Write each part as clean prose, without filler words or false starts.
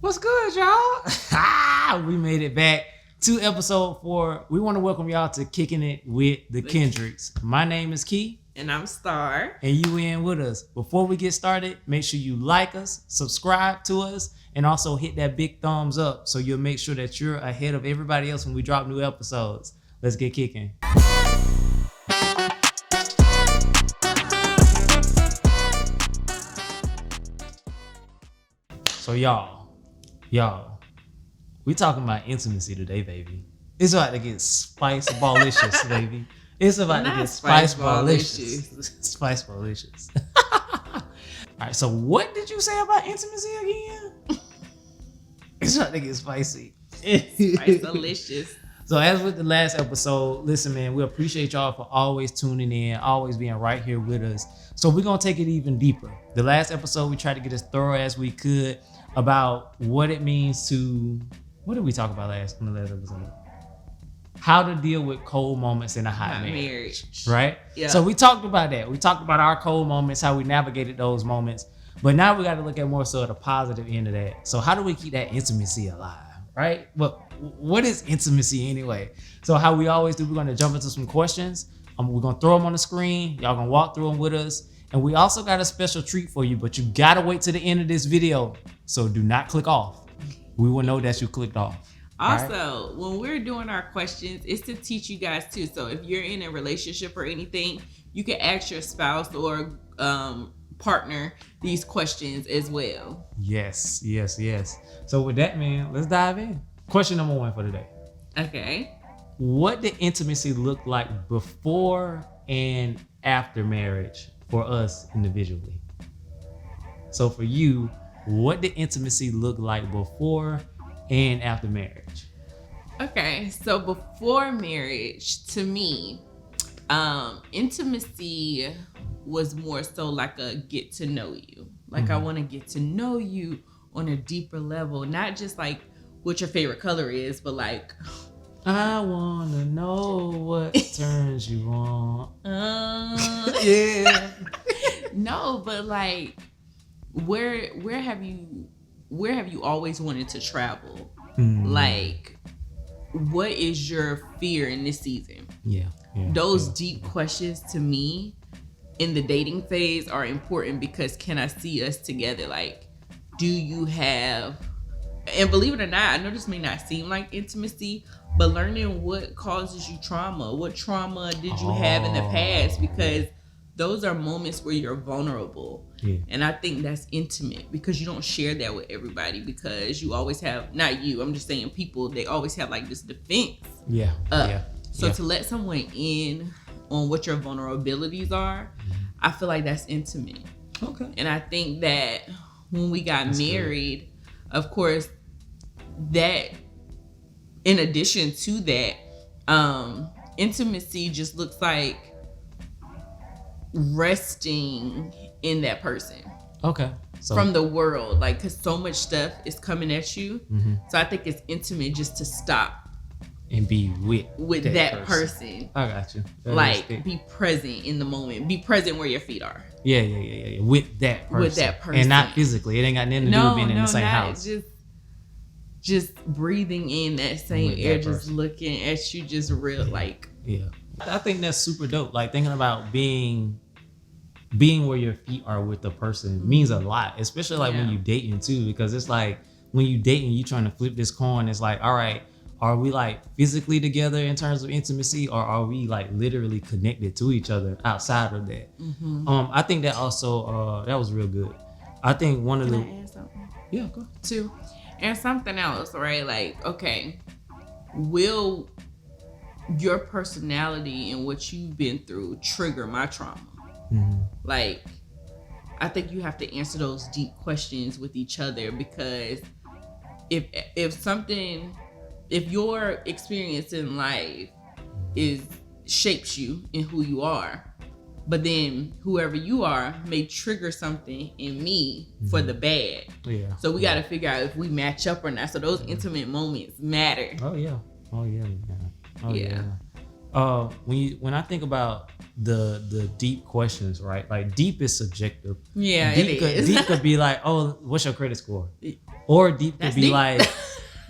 What's good, y'all? We made it back to episode 4. We want to welcome y'all to Kicking It with the Kendricks. My name is Key. And I'm Star. And you in with us. Before we get started, make sure you like us, subscribe to us, and also hit that big thumbs up so you'll make sure that you're ahead of everybody else when we drop new episodes. Let's get kicking. So y'all, we talking about intimacy today, baby. It's about to get spice-ballicious, baby. It's about to get spice-ballicious. Spice-ballicious. All right, so what did you say about intimacy again? It's about to get spicy. Spice-delicious. So as with the last episode, listen, man, we appreciate y'all for always tuning in, always being right here with us. So we're going to take it even deeper. The last episode, we tried to get as thorough as we could about what it means to, what did we talk about on the last episode? How to deal with cold moments in a hot marriage. Right? Yeah. So we talked about that. We talked about our cold moments, how we navigated those moments. But now we got to look at more so the positive end of that. So how do we keep that intimacy alive? Right? But what is intimacy anyway? So how we always do, we're going to jump into some questions. We're going to throw them on the screen. Y'all going to walk through them with us. And we also got a special treat for you, but you got to wait to the end of this video. So do not click off. We will know that you clicked off. Also, when we're doing our questions, it's to teach you guys too. So if you're in a relationship or anything, you can ask your spouse or partner these questions as well. Yes. So with that, man, let's dive in. Question number 1 for today. Okay. What did intimacy look like before and after marriage for us individually? So for you, what did intimacy look like before and after marriage? Okay, so before marriage, to me, intimacy was more so like a get to know you. Like I want to get to know you on a deeper level, not just like what your favorite color is, but like I want to know what turns you on. Yeah. No, but like where have you always wanted to travel? Like what is your fear in this season? Those deep questions to me in the dating phase are important because can I see us together? Like, do you have, and believe it or not, I know this may not seem like intimacy, but learning what causes you trauma. What trauma did you have in the past? Because those are moments where you're vulnerable. Yeah. And I think that's intimate because you don't share that with everybody because you always have, not you, I'm just saying people, they always have like this defense. So to let someone in on what your vulnerabilities are, I feel like that's intimate. Okay. And I think that when we got married, of course, that in addition to that, intimacy just looks like resting in that person. Okay. So from the world, like, because so much stuff is coming at you. So I think it's intimate just to stop and be with that person. I got you. Like, be present in the moment. Be present where your feet are. Yeah. With that person. And not physically. It ain't got nothing to do with being in the same house. Just breathing in that same air, just looking at you, just real, like. Yeah. I think that's super dope. Like, thinking about being where your feet are with the person means a lot, especially like when you dating too, because it's like when you dating, you trying to flip this coin. It's like, all right, are we like physically together in terms of intimacy, or are we like literally connected to each other outside of that? I think that also that was real good. I think one of Can I add something? Yeah, go too. And something else, right? Like, okay, will your personality and what you've been through trigger my trauma? Like, I think you have to answer those deep questions with each other, because if your experience in life shapes you in who you are, but then whoever you are may trigger something in me for the bad. So we got to figure out if we match up or not. So those intimate moments matter. Oh yeah. When I think about the deep questions, right? Like deep is subjective. Yeah, Deep could be like, oh, what's your credit score? Or deep could be deep. like,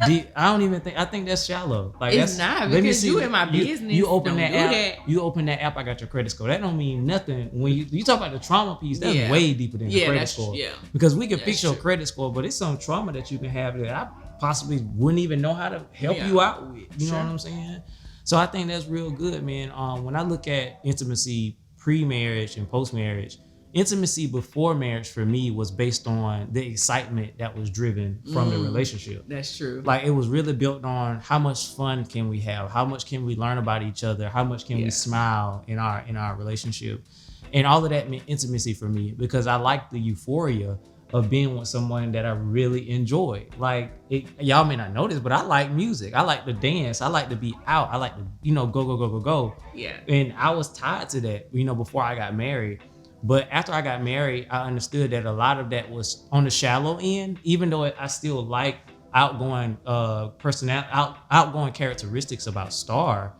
deep. I don't even think. I think that's shallow. Like it's that's not let me because see, you in my business. You open don't that do app. that. You open that app. I got your credit score. That don't mean nothing. When you talk about the trauma piece, that's Yeah. way deeper than the Yeah, credit that's score. yeah. Because we can That's fix your true. credit score, but it's some trauma that you can have that I possibly wouldn't even know how to help Yeah. you out with. You know Sure. what I'm saying? So I think that's real good, man. When I look at intimacy pre-marriage and post-marriage, intimacy before marriage for me was based on the excitement that was driven from the relationship. That's true. Like it was really built on how much fun can we have, how much can we learn about each other, how much can we smile in our relationship, and all of that meant intimacy for me because I like the euphoria of being with someone that I really enjoy. Like y'all may not know this, but I like music. I like to dance. I like to be out. I like to go. Yeah. And I was tied to that before I got married. But after I got married, I understood that a lot of that was on the shallow end, even though I still like outgoing outgoing characteristics about Star.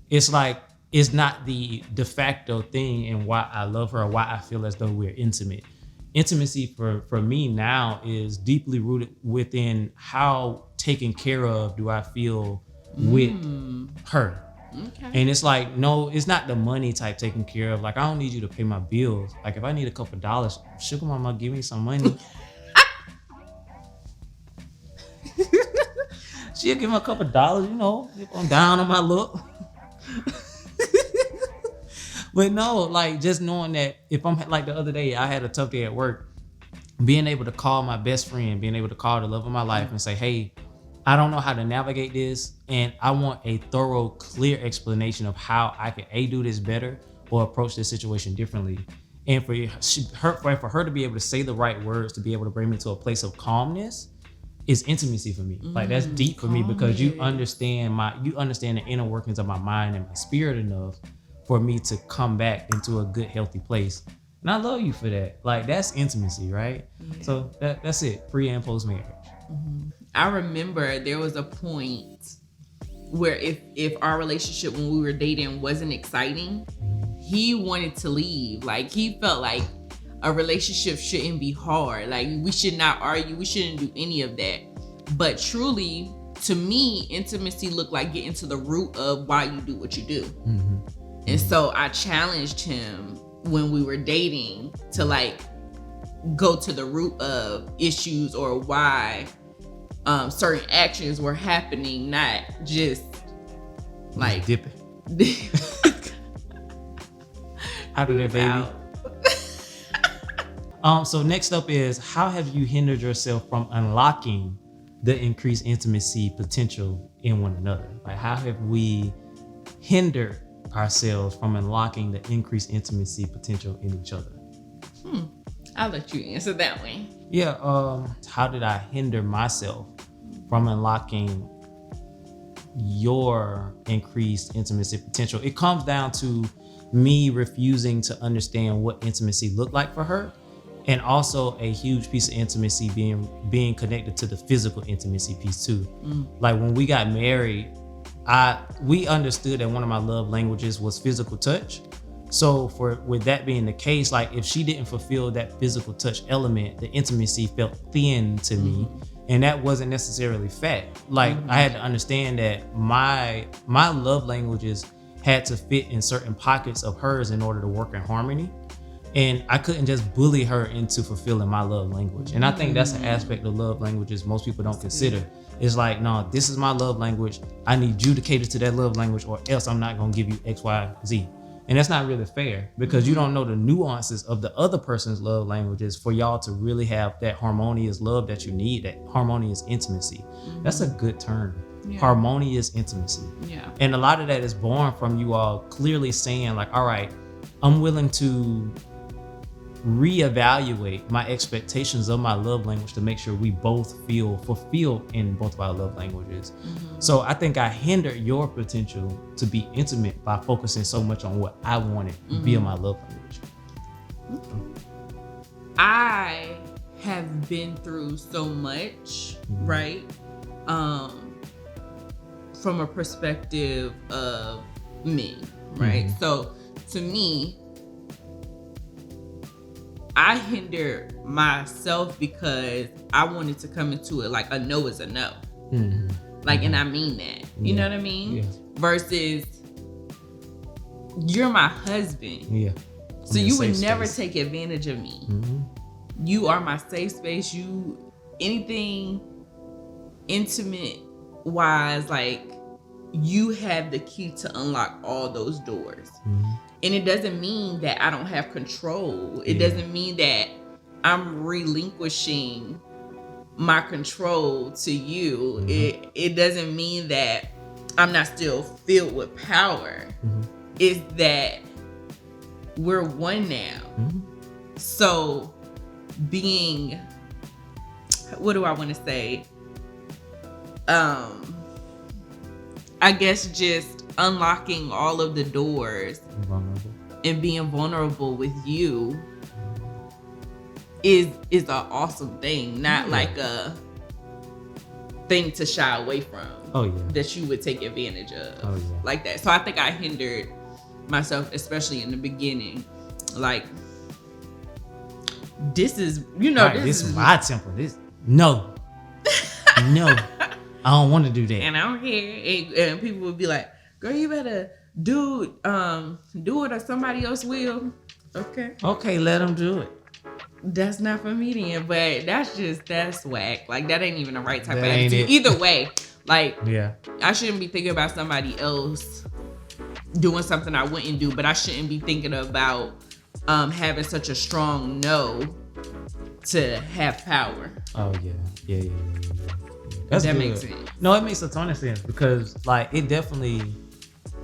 It's like it's not the de facto thing and why I love her or why I feel as though we're intimate. Intimacy for me now is deeply rooted within how taken care of do I feel with her. Okay. And it's like, no, it's not the money type taken care of. Like, I don't need you to pay my bills. Like, if I need a couple dollars, sugar mama, give me some money. She'll give me a couple dollars, if I'm down on my luck. But no, like, just knowing that if I'm, like the other day, I had a tough day at work, being able to call my best friend, being able to call the love of my life and say, hey, I don't know how to navigate this, and I want a thorough, clear explanation of how I can do this better or approach this situation differently. And for her to be able to say the right words to be able to bring me to a place of calmness is intimacy for me. Like that's deep for me because you understand the inner workings of my mind and my spirit enough for me to come back into a good, healthy place. And I love you for that. Like that's intimacy, right? Yeah. So that's it, pre and post marriage. I remember there was a point where if our relationship when we were dating wasn't exciting, he wanted to leave. Like he felt like a relationship shouldn't be hard. Like we should not argue. We shouldn't do any of that. But truly, to me, intimacy looked like getting to the root of why you do what you do. And so I challenged him when we were dating to like go to the root of issues or why certain actions were happening, not just like dipping. Out of there, baby. So next up is, how have you hindered yourself from unlocking the increased intimacy potential in one another? Like how have we hindered ourselves from unlocking the increased intimacy potential in each other? I'll let you answer that one. Yeah. How did I hinder myself from unlocking your increased intimacy potential? It comes down to me refusing to understand what intimacy looked like for her, and also a huge piece of intimacy being connected to the physical intimacy piece too. Like when we got married, we understood that one of my love languages was physical touch. So with that being the case, like if she didn't fulfill that physical touch element, the intimacy felt thin to me. And that wasn't necessarily fact. Like I had to understand that my love languages had to fit in certain pockets of hers in order to work in harmony. And I couldn't just bully her into fulfilling my love language. And I think that's an aspect of love languages most people don't consider. It's like, no, this is my love language. I need you to cater to that love language or else I'm not gonna give you X, Y, Z. And that's not really fair because you don't know the nuances of the other person's love languages for y'all to really have that harmonious love that you need, that harmonious intimacy. That's a good term. Yeah. Harmonious intimacy. Yeah. And a lot of that is born from you all clearly saying like, all right, I'm willing to reevaluate my expectations of my love language to make sure we both feel fulfilled in both of our love languages. So I think I hindered your potential to be intimate by focusing so much on what I wanted via my love language. I have been through so much, right? From a perspective of me, right? So to me, I hinder myself because I wanted to come into it like a no is a no. Like, and I mean that. You know what I mean? Yeah. Versus you're my husband. Yeah. So you would never take advantage of me. You are my safe space. You, anything intimate wise, like, you have the key to unlock all those doors. And it doesn't mean that I don't have control. It doesn't mean that I'm relinquishing my control to you. It doesn't mean that I'm not still filled with power. It's that we're one now. So being, what do I want to say? I guess just unlocking all of the doors and being vulnerable with you is an awesome thing, not like a thing to shy away from. That you would take advantage of like that. So I think I hindered myself, especially in the beginning. Like, this is, this is my temper. No, I don't want to do that. And I don't care. And people would be like, girl, you better do it or somebody else will. Okay, let them do it. That's not for me then, but that's whack. Like, that ain't even the right type of ain't attitude. it. Either way, like, Yeah. I shouldn't be thinking about somebody else doing something I wouldn't do, but I shouldn't be thinking about having such a strong no to have power. Oh yeah. That makes sense. No, it makes a ton of sense because like it definitely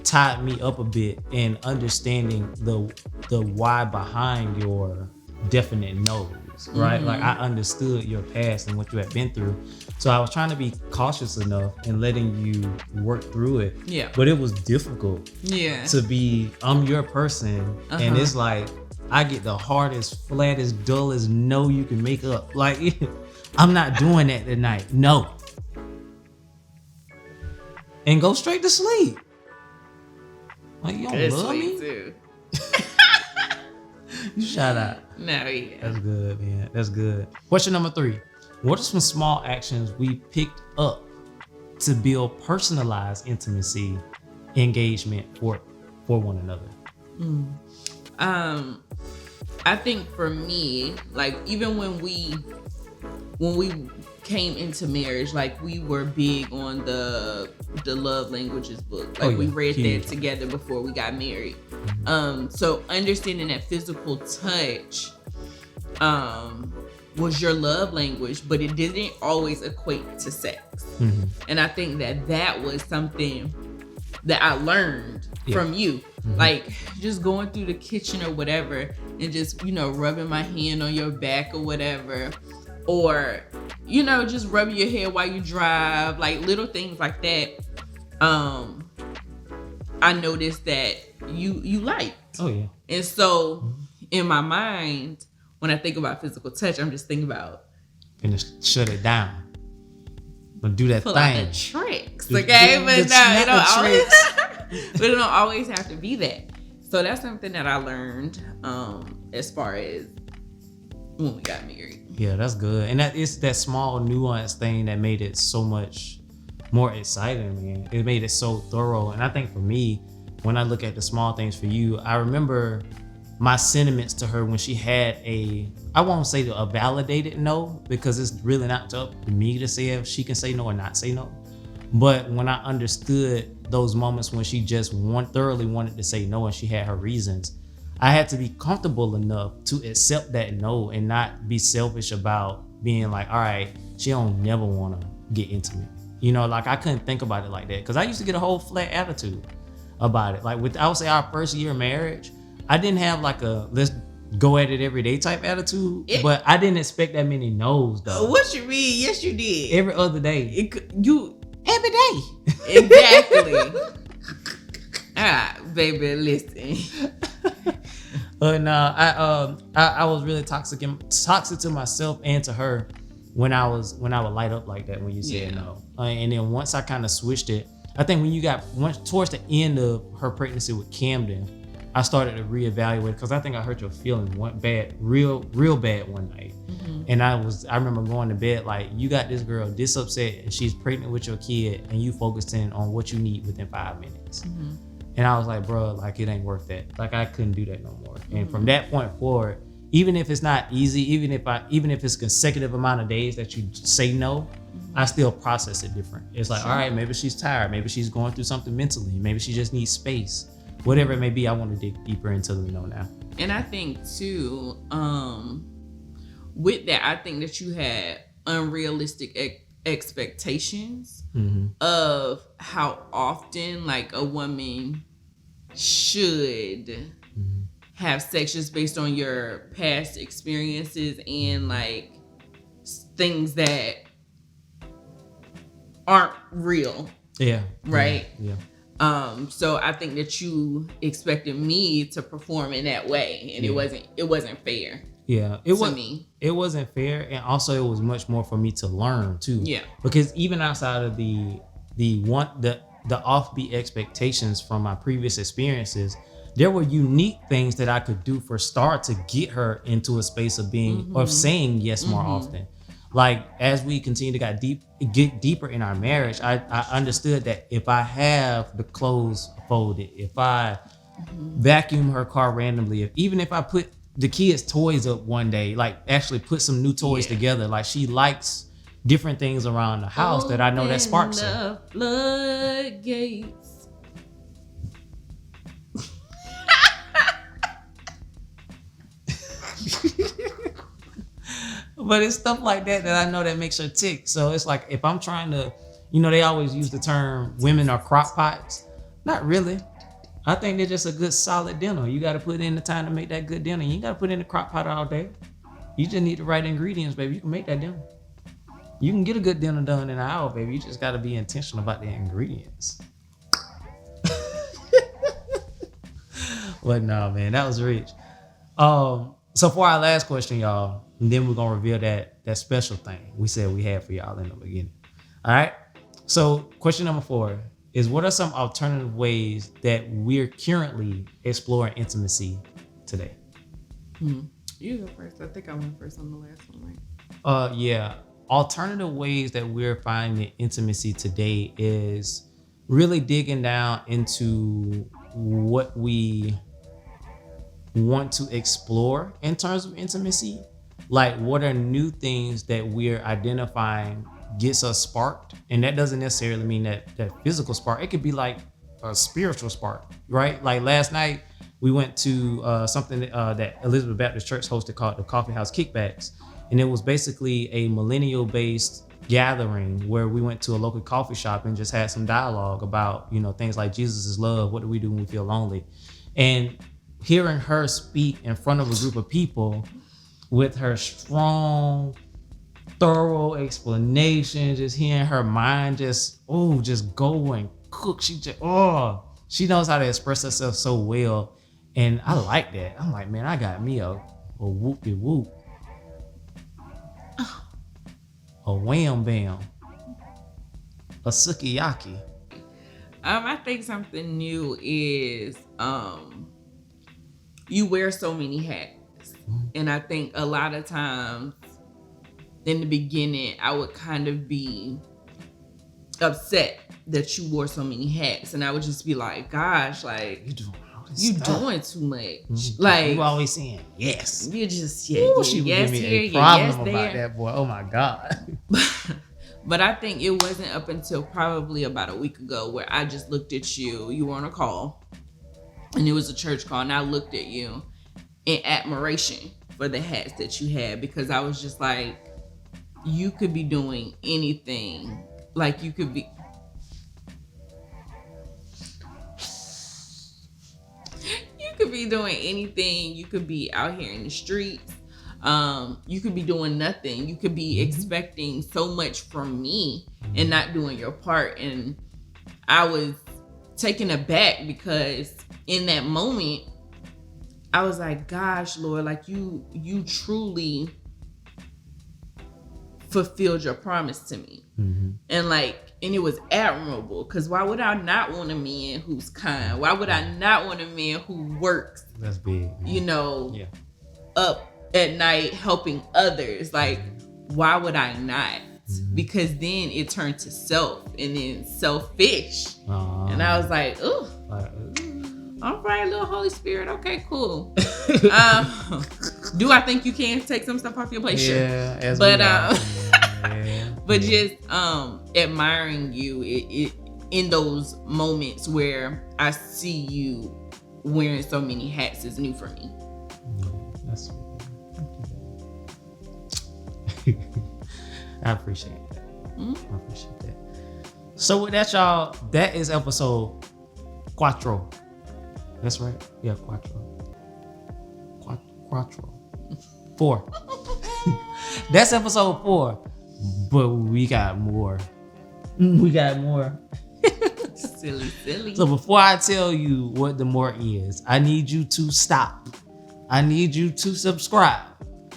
tied me up a bit in understanding the why behind your definite no's, right? Like I understood your past and what you had been through. So I was trying to be cautious enough in letting you work through it. Yeah. But it was difficult. Yeah. To be, I'm your person. And it's like, I get the hardest, flattest, dullest no you can make up. Like, I'm not doing that tonight. No. And go straight to sleep. Like, you don't love me? Too. You shout out. No, yeah. That's good, man. That's good. Question number 3. What are some small actions we picked up to build personalized intimacy, engagement for one another? I think for me, like, even when we came into marriage, like, we were big on the love languages book. Like, we read that together before we got married. So understanding that physical touch was your love language, but it didn't always equate to sex. And I think that was something that I learned from you. Like, just going through the kitchen or whatever and just, rubbing my hand on your back or whatever. Or, just rubbing your hair while you drive, like little things like that. I noticed that you liked. Oh yeah. And so in my mind, when I think about physical touch, I'm just thinking about and just shut it down. But do that pull thing. out the tricks, okay? But it don't always have to be that. So that's something that I learned as far as when we got married. Yeah, that's good. And that is that small nuance thing that made it so much more exciting, man. It made it so thorough. And I think for me, when I look at the small things for you, I remember my sentiments to her when she had I won't say a validated no, because it's really not up to me to say if she can say no or not say no. But when I understood those moments when she just thoroughly wanted to say no and she had her reasons, I had to be comfortable enough to accept that no and not be selfish about being like, all right, she don't never want to get intimate. Like I couldn't think about it like that because I used to get a whole flat attitude about it. Like I would say our first year of marriage, I didn't have like a let's go at it every day type attitude, but I didn't expect that many no's though. What you mean? Yes, you did. Every other day. Every day. Exactly. All right, baby, listen. But no, I was really toxic to myself and to her when I would light up like that when you said no. And then once I kind of switched it, I think when you got towards the end of her pregnancy with Camden, I started to reevaluate because I think I hurt your feelings real bad one night. And I remember going to bed like, you got this girl this upset and she's pregnant with your kid and you focusing on what you need within 5 minutes. And I was like, bro, like it ain't worth that. Like I couldn't do that no more. And from that point forward, even if it's not easy, even if it's consecutive amount of days that you say no, I still process it different. It's like, all right, maybe she's tired, maybe she's going through something mentally, maybe she just needs space. Whatever it may be, I want to dig deeper into the know now. And I think too, with that, I think that you had unrealistic expectations of how often like a woman should have sex just based on your past experiences and like things that aren't real. Yeah. Right? Yeah. So I think that you expected me to perform in that way, and it wasn't fair. Yeah, it wasn't fair, and also it was much more for me to learn too. Yeah, because even outside of the offbeat expectations from my previous experiences, there were unique things that I could do for Star to get her into a space of being of saying yes more often. Like as we continue to get deeper in our marriage, I understood that if I have the clothes folded, if I vacuum her car randomly, even if I put the kids' toys up one day, like actually put some new toys together, like she likes different things around the house that I know that sparks her. Floodgates. But it's stuff like that I know that makes her tick. So it's like if I'm trying to, they always use the term women are crock pots. Not really. I think they're just a good solid dinner. You got to put in the time to make that good dinner. You ain't got to put in the crock pot all day. You just need the right ingredients, baby. You can make that dinner. You can get a good dinner done in an hour, baby. You just got to be intentional about the ingredients. But no, man, that was rich. So for our last question, y'all, and then we're gonna reveal that special thing we said we had for y'all in the beginning. All right. So question number 4 is, what are some alternative ways that we're currently exploring intimacy today? You go first. I think I went first on the last one, right? Yeah. Alternative ways that we're finding intimacy today is really digging down into what we want to explore in terms of intimacy. Like, what are new things that we're identifying gets us sparked? And that doesn't necessarily mean that physical spark. It could be like a spiritual spark, right? Like last night we went to something that Elizabeth Baptist Church hosted called the Coffee House Kickbacks. And it was basically a millennial-based gathering where we went to a local coffee shop and just had some dialogue about, things like Jesus is love. What do we do when we feel lonely? And hearing her speak in front of a group of people with her strong, thorough explanation, just hearing her mind just go and cook. She knows how to express herself so well. And I like that. I'm like, man, I got me a whoop-de-whoop. A wham bam. A sukiyaki. I think something new is you wear so many hats. And I think a lot of times in the beginning I would kind of be upset that you wore so many hats, and I would just be like, gosh, like you doing too much. Like you always saying yes. You just she would give me a problem about that, boy. Oh my God. But I think it wasn't up until probably about a week ago where I just looked at you. You were on a call, and it was a church call, and I looked at you in admiration for the hats that you had, because I was just like, you could be doing anything. Like you could be doing anything. You could be out here in the streets. You could be doing nothing. You could be expecting so much from me and not doing your part. And I was taken aback because in that moment I was like, gosh, Lord, like you truly fulfilled your promise to me. And like And it was admirable, because why would I not want a man who's kind? Why would I not want a man who works? That's big. Man. Up at night helping others. Like, why would I not? Because then it turned to self and then selfish. And I was like, ooh. All right, little Holy Spirit. Okay, cool. Do I think you can take some stuff off your plate? Sure. Yeah, but just admiring you in those moments where I see you wearing so many hats is new for me. That's sweet. I appreciate that. I appreciate that. So with that, y'all, that is episode 4. That's right. Yeah, 4. 4. That's episode 4. But we got more. Silly. So before I tell you what the more is, I need you to stop. I need you to subscribe.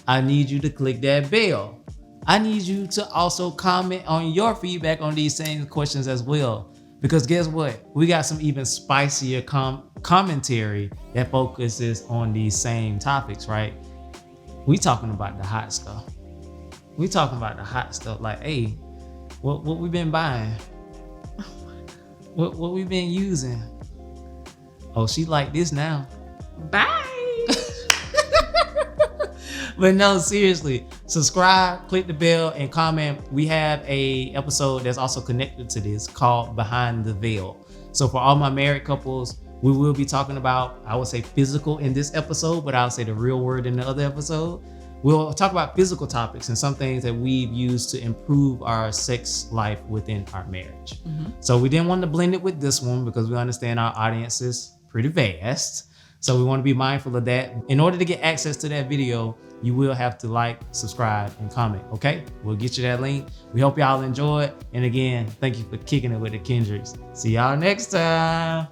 I need you to click that bell. I need you to also comment on your feedback on these same questions as well. Because guess what? We got some even spicier commentary that focuses on these same topics, right? We talking about the hot stuff. Like, hey, what we been buying? What we been using? Oh, she like this now. Bye. But no, seriously, subscribe, click the bell, and comment. We have a episode that's also connected to this called Behind the Veil. So for all my married couples, we will be talking about, I would say physical in this episode, but I'll say the real word in the other episode. We'll talk about physical topics and some things that we've used to improve our sex life within our marriage. So we didn't want to blend it with this one because we understand our audience is pretty vast. So we want to be mindful of that. In order to get access to that video, you will have to like, subscribe, and comment, okay? We'll get you that link. We hope y'all enjoy it. And again, thank you for kicking it with the Kendricks. See y'all next time.